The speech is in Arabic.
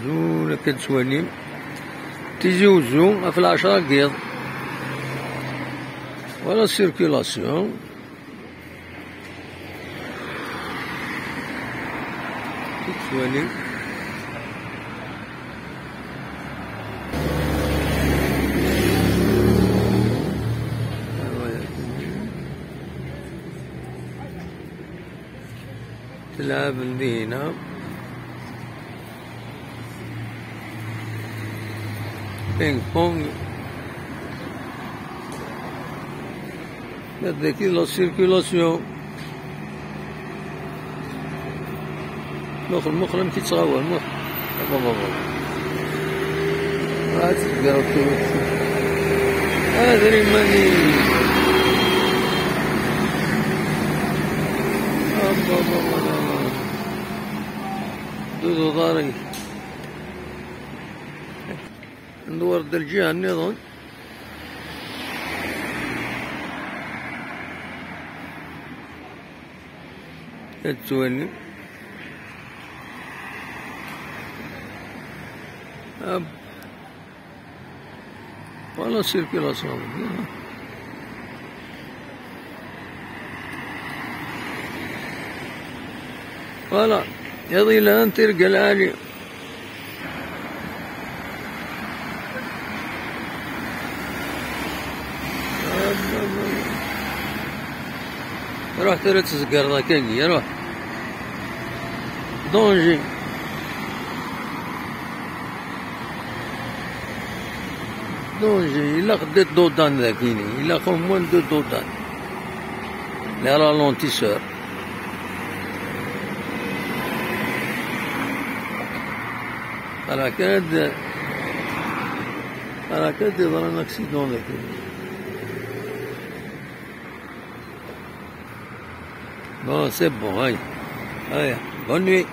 زون كتسواليم تيجيو زون في 10 كيض ولا سيركيلاسيون كتسواليم تلعب هنا بينج بونج هذاك لا سيركيلاسيون مخرم كيتصاور بابا تلقاو أدري ماني دودو ضاري ندور الجهة النظام كتسوالي ولا سيركيلاسيون فوالا يضي الآن تلقى العالي روح ترى تسقر ذاك روح دونجي إلا خديت دودان ذاكيني إلا خو موان دو دودان لي رالونتيسور حركات يضرب un accident ذاكيني. Bon, c'est bon, allez, bonne nuit.